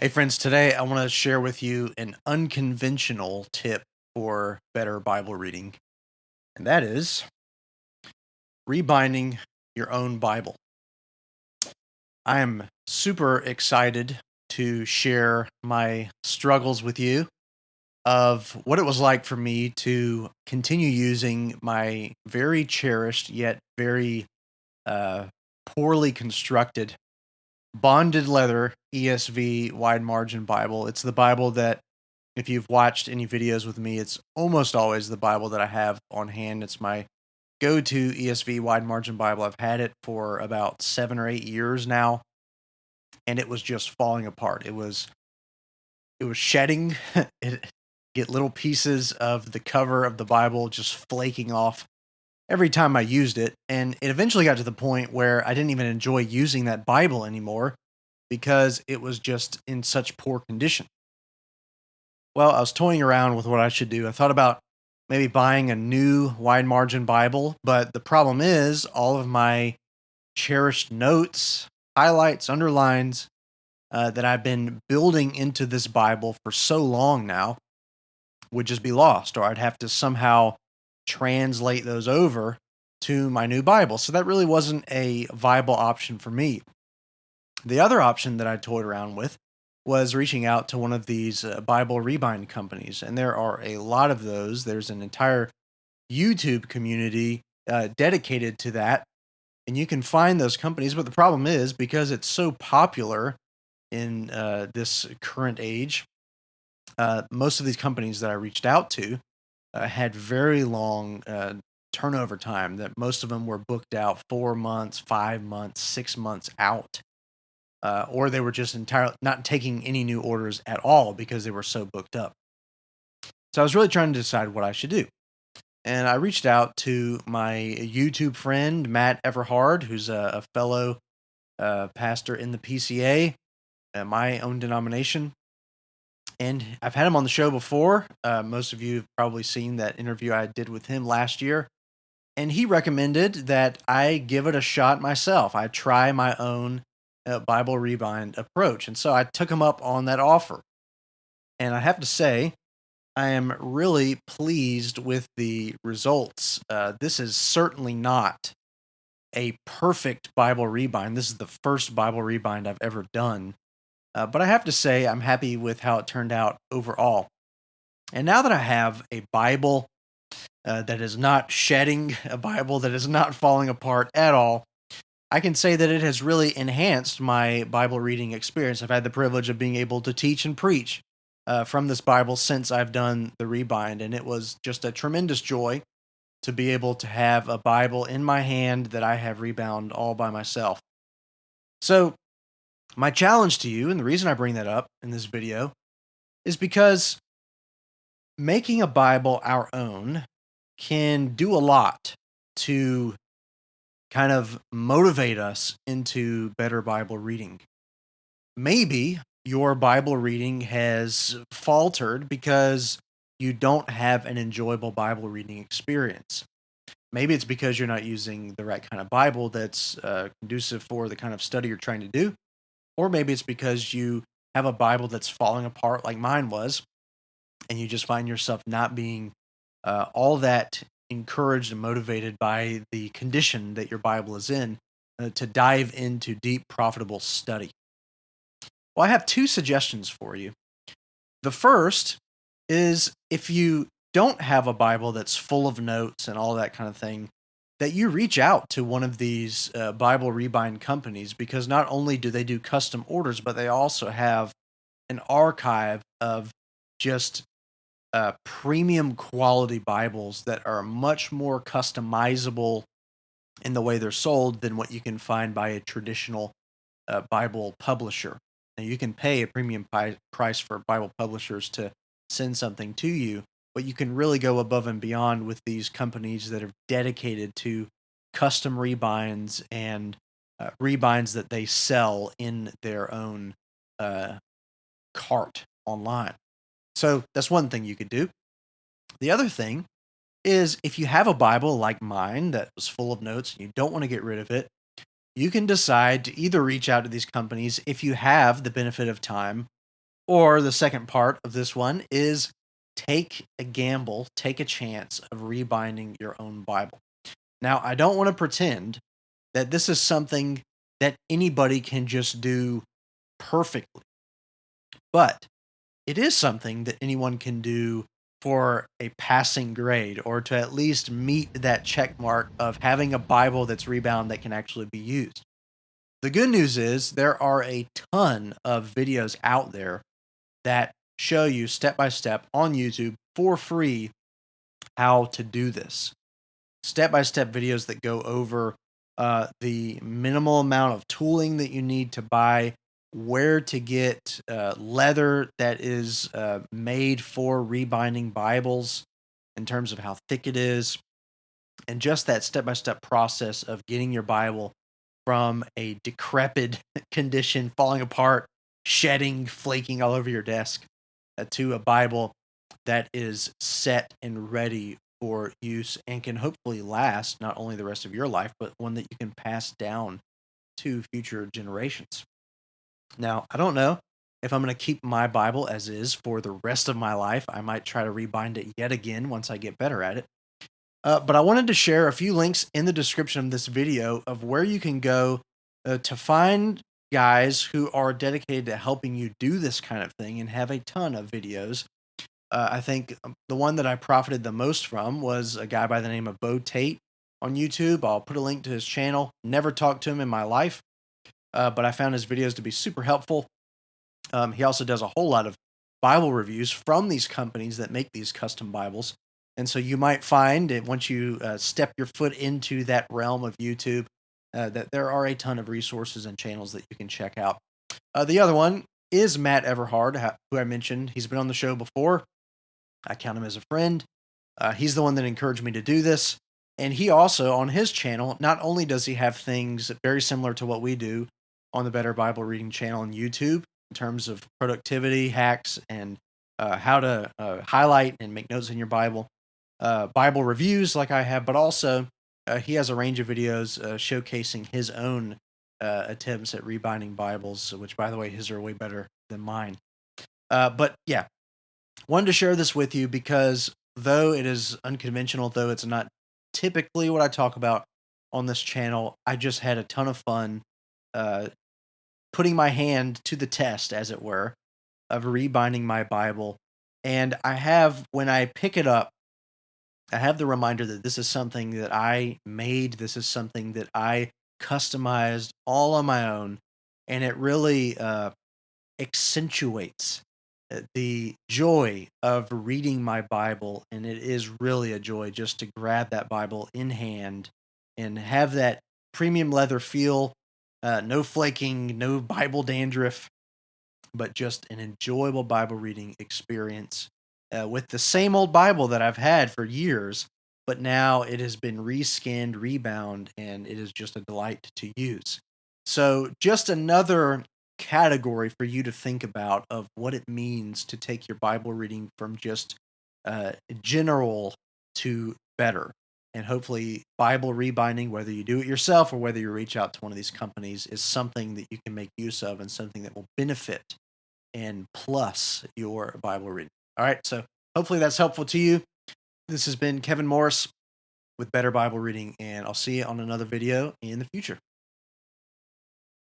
Hey, friends, today I want to share with you an unconventional tip for better Bible reading, and that is rebinding your own Bible. I am super excited to share my struggles with you of what it was like for me to continue using my very cherished yet very uh, poorly constructed bonded leather ESV wide margin Bible. It's the Bible that, if you've watched any videos with me, it's almost always the Bible that I have on hand. It's my go-to ESV wide margin Bible. I've had it for about 7 or 8 years now, and it was just falling apart. It was shedding. it get little pieces of the cover of the Bible just flaking off every time I used it, and it eventually got to the point where I didn't even enjoy using that Bible anymore because it was just in such poor condition. Well, I was toying around with what I should do. I thought about maybe buying a new wide margin Bible, but the problem is all of my cherished notes, highlights, underlines that I've been building into this Bible for so long now would just be lost, or I'd have to somehow translate those over to my new Bible. So that really wasn't a viable option for me. The other option that I toyed around with was reaching out to one of these Bible rebind companies, and there are a lot of those. There's an entire YouTube community dedicated to that, and you can find those companies. But the problem is, because it's so popular in this current age, most of these companies that I reached out to had very long turnover time. That most of them were booked out 4 months, 5 months, 6 months out, or they were just entirely not taking any new orders at all because they were so booked up. So I was really trying to decide what I should do. And I reached out to my YouTube friend, Matt Everhard, who's a fellow pastor in the PCA, my own denomination. And I've had him on the show before. Most of you have probably seen that interview I did with him last year. And he recommended that I give it a shot myself. I try my own Bible rebind approach. And so I took him up on that offer. And I have to say, I am really pleased with the results. This is certainly not a perfect Bible rebind. This is the first Bible rebind I've ever done. But I have to say, I'm happy with how it turned out overall. And now that I have a Bible that is not shedding, a Bible that is not falling apart at all, I can say that it has really enhanced my Bible reading experience. I've had the privilege of being able to teach and preach from this Bible since I've done the rebind, and it was just a tremendous joy to be able to have a Bible in my hand that I have rebound all by myself. So, my challenge to you, and the reason I bring that up in this video, is because making a Bible our own can do a lot to kind of motivate us into better Bible reading. Maybe your Bible reading has faltered because you don't have an enjoyable Bible reading experience. Maybe it's because you're not using the right kind of Bible that's conducive for the kind of study you're trying to do. Or maybe it's because you have a Bible that's falling apart like mine was, and you just find yourself not being all that encouraged and motivated by the condition that your Bible is in to dive into deep, profitable study. Well, I have two suggestions for you. The first is, if you don't have a Bible that's full of notes and all that kind of thing, that you reach out to one of these Bible rebind companies, because not only do they do custom orders, but they also have an archive of just premium quality Bibles that are much more customizable in the way they're sold than what you can find by a traditional Bible publisher. Now, you can pay a premium price for Bible publishers to send something to you, but you can really go above and beyond with these companies that are dedicated to custom rebinds and rebinds that they sell in their own uh, cart online. So that's one thing you could do. The other thing is, if you have a Bible like mine that was full of notes and you don't want to get rid of it, you can decide to either reach out to these companies if you have the benefit of time Or the second part of this one is take a gamble, take a chance of rebinding your own Bible. Now, I don't want to pretend that this is something that anybody can just do perfectly, but it is something that anyone can do for a passing grade or to at least meet that check mark of having a Bible that's rebound that can actually be used. The good news is there are a ton of videos out there that show you step by step on YouTube for free how to do this. Step by step videos that go over the minimal amount of tooling that you need to buy, where to get leather that is made for rebinding Bibles in terms of how thick it is, and just that step by step process of getting your Bible from a decrepit condition, falling apart, shedding, flaking all over your desk, to a Bible that is set and ready for use and can hopefully last not only the rest of your life, but one that you can pass down to future generations. Now, I don't know if I'm going to keep my Bible as is for the rest of my life. I might try to rebind it yet again once I get better at it. But I wanted to share a few links in the description of this video of where you can go to find guys who are dedicated to helping you do this kind of thing and have a ton of videos. I think the one that I profited the most from was a guy by the name of Beau Tate on YouTube. I'll put a link to his channel. Never talked to him in my life, but I found his videos to be super helpful. He also does a whole lot of Bible reviews from these companies that make these custom Bibles. And so you might find that once you step your foot into that realm of YouTube, that there are a ton of resources and channels that you can check out. The other one is Matt Everhard, who I mentioned. He's been on the show before. I count him as a friend. He's the one that encouraged me to do this. And he also, on his channel, not only does he have things very similar to what we do on the Better Bible Reading channel on YouTube in terms of productivity hacks and how to highlight and make notes in your Bible, Bible reviews like I have, but also he has a range of videos showcasing his own attempts at rebinding Bibles, which, by the way, his are way better than mine. But yeah, wanted to share this with you because though it is unconventional, though it's not typically what I talk about on this channel, I just had a ton of fun uh, putting my hand to the test, as it were, of rebinding my Bible. And I have, when I pick it up, I have the reminder that this is something that I made. This is something that I customized all on my own. And it really accentuates the joy of reading my Bible. And it is really a joy just to grab that Bible in hand and have that premium leather feel, no flaking, no Bible dandruff, but just an enjoyable Bible reading experience with the same old Bible that I've had for years, but now it has been rescanned, rebound, and it is just a delight to use. So, just another category for you to think about of what it means to take your Bible reading from just general to better. And hopefully, Bible rebinding, whether you do it yourself or whether you reach out to one of these companies, is something that you can make use of and something that will benefit and plus your Bible reading. All right, so hopefully that's helpful to you. This has been Kevin Morris with Better Bible Reading, and I'll see you on another video in the future.